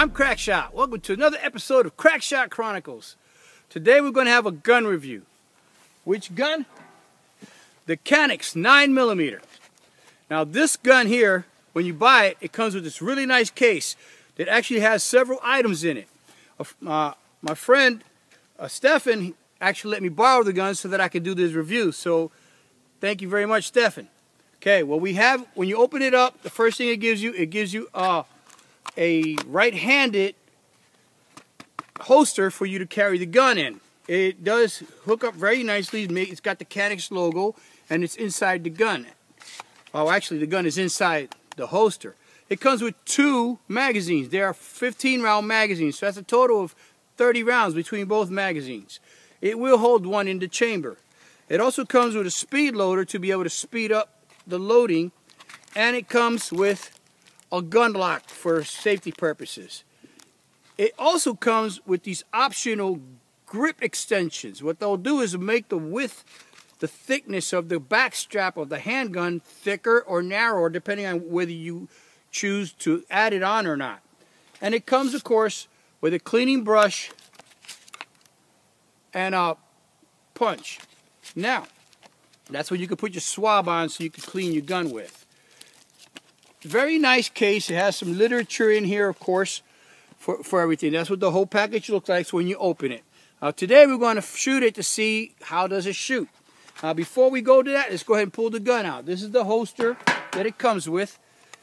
I'm Crackshot. Welcome to another episode of Crackshot Chronicles. Today we're going to have a gun review. Which gun? The CANIX 9mm. Now this gun here, when you buy it, it comes with this really nice case that actually has several items in it. My friend Stefan actually let me borrow the gun so that I could do this review. So thank you very much, Stefan. Okay, well we have, when you open it up, the first thing it gives you a right-handed holster for you to carry the gun in. It does hook up very nicely. It's got the CANIX logo and it's inside the gun. Oh, actually the gun is inside the holster. It comes with 2 magazines. They are 15-round magazines, so that's a total of 30 rounds between both magazines. It will hold 1 in the chamber. It also comes with a speed loader to be able to speed up the loading, and it comes with a gun lock for safety purposes. It also comes with these optional grip extensions. What they'll do is make the width, the thickness of the back strap of the handgun thicker or narrower, depending on whether you choose to add it on or not. And it comes, of course, with a cleaning brush and a punch. Now, that's what you can put your swab on so you can clean your gun with. Very nice case. It has some literature in here, of course, for everything. That's what the whole package looks like when you open it. Today we're going to shoot it to see how does it shoot. Before we go to that, let's go ahead and pull the gun out. This is the holster that it comes with.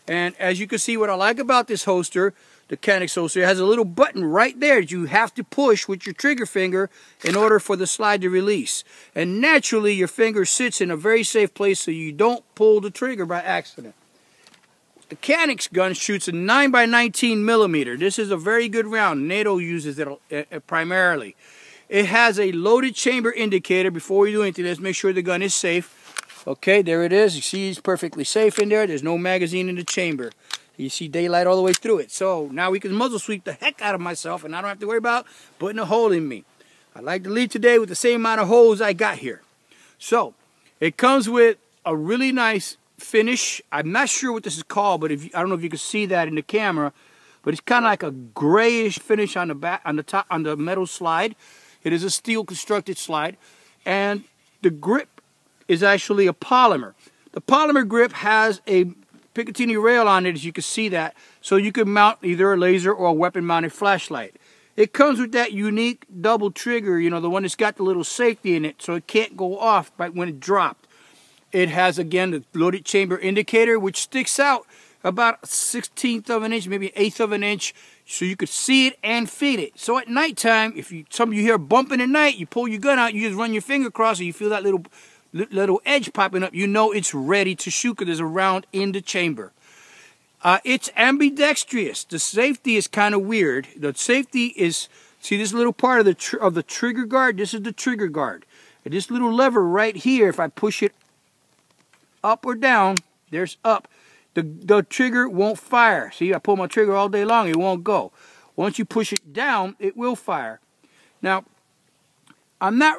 And as you can see, what I like about this holster, the CANIX holster, it has a little button right there that you have to push with your trigger finger in order for the slide to release. And naturally, your finger sits in a very safe place so you don't pull the trigger by accident. The CANIX gun shoots a 9x19mm. This is a very good round. NATO uses it primarily. It has a loaded chamber indicator. Before we do anything, let's make sure the gun is safe. Okay, there it is. You see it's perfectly safe in there. There's no magazine in the chamber. You see daylight all the way through it. So now we can muzzle sweep the heck out of myself and I don't have to worry about putting a hole in me. I'd like to leave today with the same amount of holes I got here. So it comes with a really nice finish. I'm not sure what this is called, but I don't know if you can see that in the camera, but it's kind of like a grayish finish on the back, on the top, on the metal slide. It is a steel constructed slide, and the grip is actually a polymer. The polymer grip has a Picatinny rail on it, as you can see that, so you can mount either a laser or a weapon mounted flashlight. It comes with that unique double trigger, you know, the one that's got the little safety in it, so it can't go off right when it dropped. It has, again, the loaded chamber indicator, which sticks out about a 1/16 of an inch, maybe 1/8 of an inch, so you could see it and feel it. So at nighttime, if some of you hear bumping at night, you pull your gun out, you just run your finger across it, you feel that little edge popping up, you know it's ready to shoot because there's a round in the chamber. It's ambidextrous. The safety is kind of weird. The safety is, see this little part of the trigger guard? This is the trigger guard. And this little lever right here, if I push it up or down, there's up, the trigger won't fire. See, I pull my trigger all day long, it won't go. Once you push it down, it will fire. Now, I'm not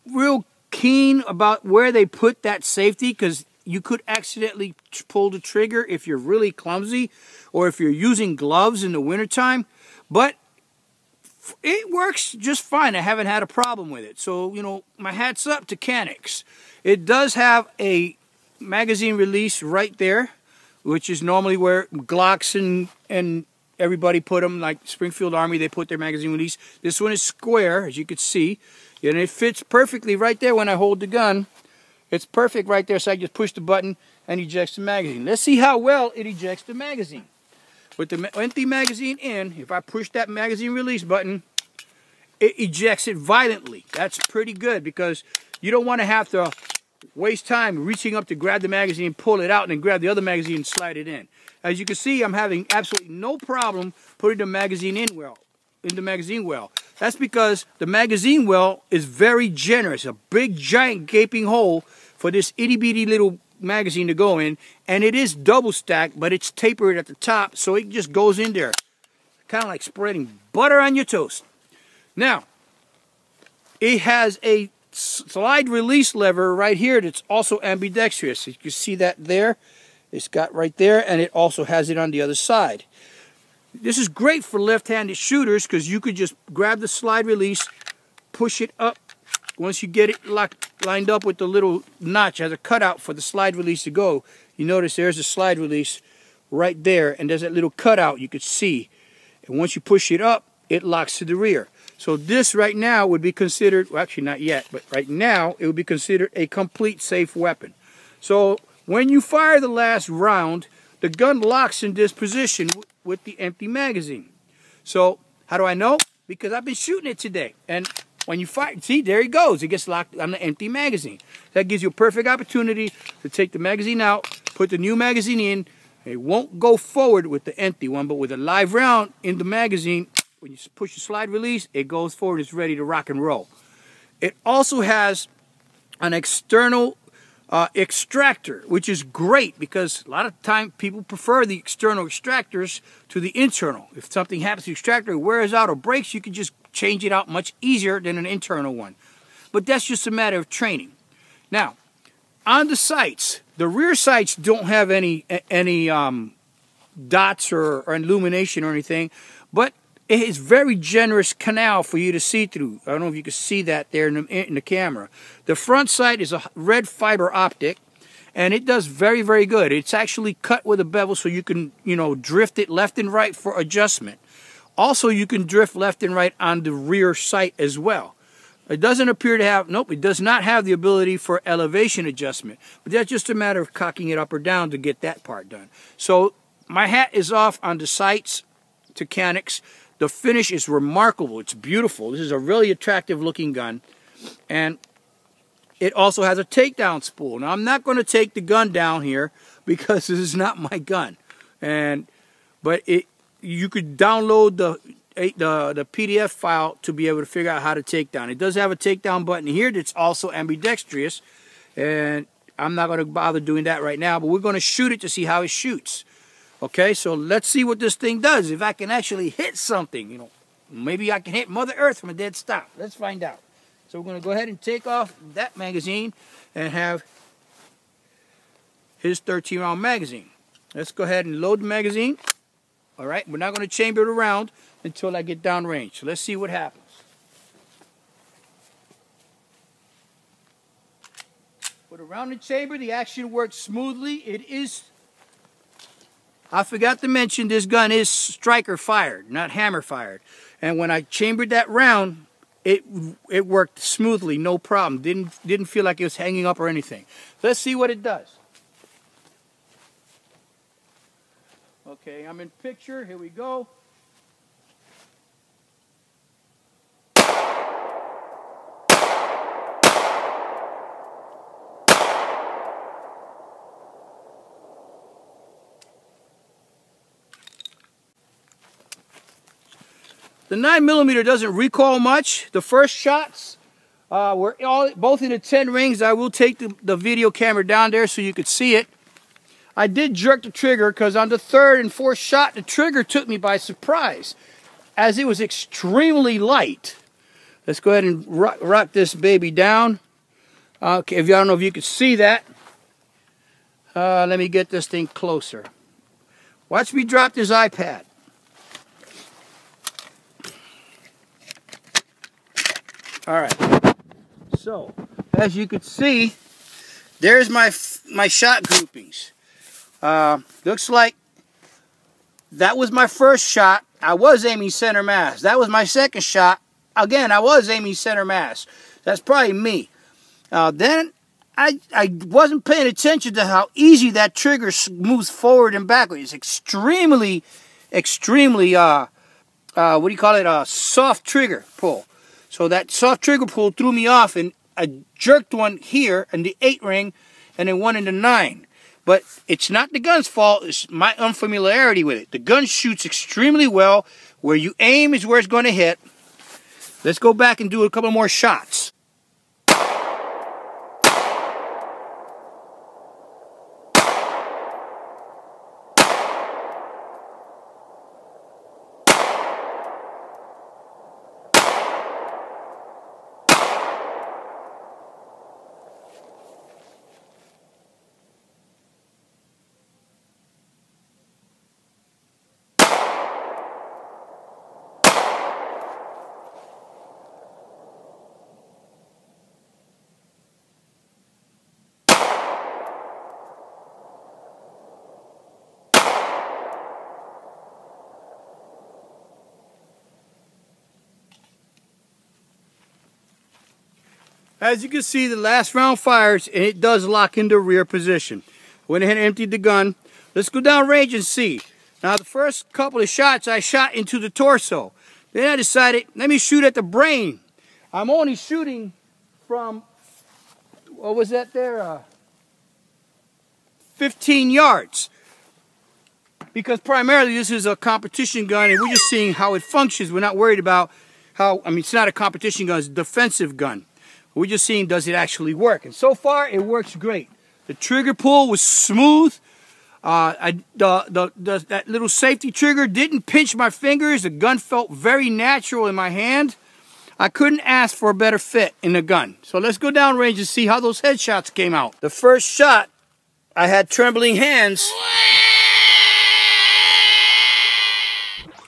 real keen about where they put that safety, because you could accidentally pull the trigger if you're really clumsy or if you're using gloves in the wintertime, but it works just fine. I haven't had a problem with it. So, you know, my hat's up to CANIX. It does have a magazine release right there, which is normally where Glocks and everybody put them, like Springfield Army, they put their magazine release. This one is square, as you can see, and it fits perfectly right there when I hold the gun. It's perfect right there, so I just push the button and ejects the magazine. Let's see how well it ejects the magazine. With the empty magazine in, if I push that magazine release button, it ejects it violently. That's pretty good, because you don't want to have to waste time reaching up to grab the magazine, pull it out, and then grab the other magazine and slide it in. As you can see, I'm having absolutely no problem putting the magazine in the magazine well. That's because the magazine well is very generous, a big giant gaping hole for this itty bitty little magazine to go in, and it is double stacked, but it's tapered at the top, so it just goes in there, kind of like spreading butter on your toast. Now, it has a slide release lever right here that's also ambidextrous. You can see that there. It's got right there, and it also has it on the other side. This is great for left-handed shooters because you could just grab the slide release, push it up. Once you get it lined up with the little notch, it has a cutout for the slide release to go. You notice there's a slide release right there, and there's that little cutout you could see. And once you push it up, it locks to the rear. So this right now would be considered, well, actually not yet, but right now it would be considered a complete safe weapon. So when you fire the last round, the gun locks in this position with the empty magazine. So how do I know? Because I've been shooting it today. And when you fire, see, there it goes. It gets locked on the empty magazine. That gives you a perfect opportunity to take the magazine out, put the new magazine in. It won't go forward with the empty one, but with a live round in the magazine, when you push the slide release, it goes forward. It's ready to rock and roll. It also has an external extractor, which is great because a lot of time people prefer the external extractors to the internal. If something happens to the extractor, it wears out or breaks, you can just change it out much easier than an internal one. But that's just a matter of training. Now, on the sights, the rear sights don't have any dots or illumination or anything, but it is very generous canal for you to see through. I don't know if you can see that there in the camera. The front sight is a red fiber optic, and it does very, very good. It's actually cut with a bevel so you can, drift it left and right for adjustment. Also, you can drift left and right on the rear sight as well. It doesn't appear to have, nope, it does not have the ability for elevation adjustment. But that's just a matter of cocking it up or down to get that part done. So my hat is off on the sights to CANIX. The finish is remarkable. It's beautiful. This is a really attractive looking gun. And it also has a takedown spool. Now, I'm not going to take the gun down here because this is not my gun. But you could download the PDF file to be able to figure out how to take down. It does have a takedown button here that's also ambidextrous. And I'm not going to bother doing that right now. But we're going to shoot it to see how it shoots. Okay, so let's see what this thing does. If I can actually hit something, maybe I can hit Mother Earth from a dead stop. Let's find out. So we're going to go ahead and take off that magazine and have his 13-round magazine. Let's go ahead and load the magazine. All right, we're not going to chamber it around until I get downrange. So let's see what happens. With a rounded chamber, the action works smoothly. I forgot to mention this gun is striker fired, not hammer fired. And when I chambered that round, it worked smoothly, no problem. Didn't feel like it was hanging up or anything. Let's see what it does. Okay, I'm in picture. Here we go. The 9mm doesn't recoil much. The first shots were both in the 10 rings. I will take the video camera down there so you could see it. I did jerk the trigger because on the third and fourth shot, the trigger took me by surprise as it was extremely light. Let's go ahead and rock this baby down. Okay, if you don't know if you can see that. Let me get this thing closer. Watch me drop this iPad. All right, so as you can see, there's my shot groupings. Looks like that was my first shot. I was aiming center mass. That was my second shot. Again, I was aiming center mass. That's probably me. Then I wasn't paying attention to how easy that trigger moves forward and backward. It's extremely, what do you call it? A soft trigger pull. So that soft trigger pull threw me off, and I jerked one here in the 8 ring and then one in the 9. But it's not the gun's fault, it's my unfamiliarity with it. The gun shoots extremely well. Where you aim is where it's going to hit. Let's go back and do a couple more shots. As you can see, the last round fires, and it does lock into rear position. Went ahead and emptied the gun. Let's go down range and see. Now, the first couple of shots, I shot into the torso. Then I decided, let me shoot at the brain. I'm only shooting from, what was that there? 15 yards. Because primarily this is a competition gun, and we're just seeing how it functions. We're not worried about how, I mean, it's not a competition gun, it's a defensive gun. We're just seeing, does it actually work? And so far, it works great. The trigger pull was smooth. That little safety trigger didn't pinch my fingers. The gun felt very natural in my hand. I couldn't ask for a better fit in the gun. So let's go down range and see how those headshots came out. The first shot, I had trembling hands.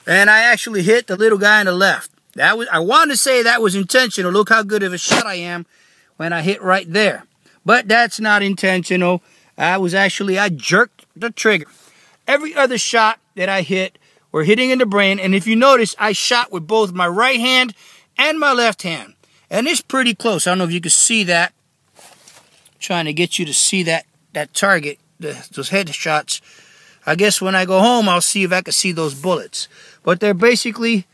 And I actually hit the little guy on the left. I wanted to say that was intentional. Look how good of a shot I am when I hit right there. But that's not intentional. I jerked the trigger. Every other shot that I hit were hitting in the brain. And if you notice, I shot with both my right hand and my left hand. And it's pretty close. I don't know if you can see that. I'm trying to get you to see that target, those headshots. I guess when I go home, I'll see if I can see those bullets. But they're basically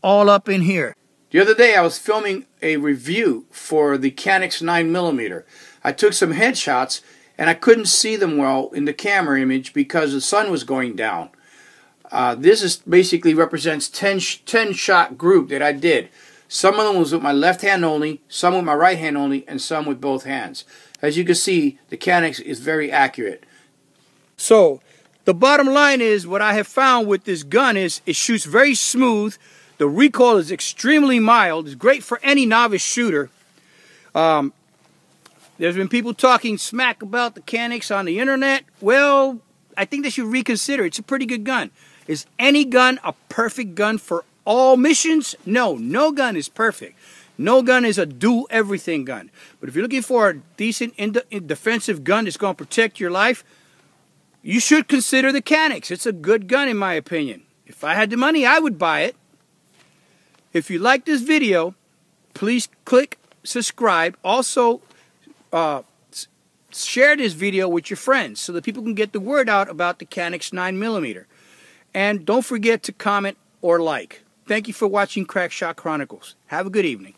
all up in here. The other day, I was filming a review for the CANIX 9mm. I took some headshots, and I couldn't see them well in the camera image because the sun was going down. This is basically represents 10 shot group that I did. Some of them was with my left hand only, some with my right hand only, and some with both hands. As you can see, the CANIX is very accurate. So, the bottom line is, what I have found with this gun is, it shoots very smooth. The recoil is extremely mild. It's great for any novice shooter. There's been people talking smack about the CANIX on the internet. Well, I think they should reconsider. It's a pretty good gun. Is any gun a perfect gun for all missions? No, no gun is perfect. No gun is a do everything gun. But if you're looking for a decent defensive gun that's going to protect your life, you should consider the CANIX. It's a good gun in my opinion. If I had the money, I would buy it. If you like this video, please click subscribe. Also, share this video with your friends so that people can get the word out about the CANIX 9mm. And don't forget to comment or like. Thank you for watching Crack Shot Chronicles. Have a good evening.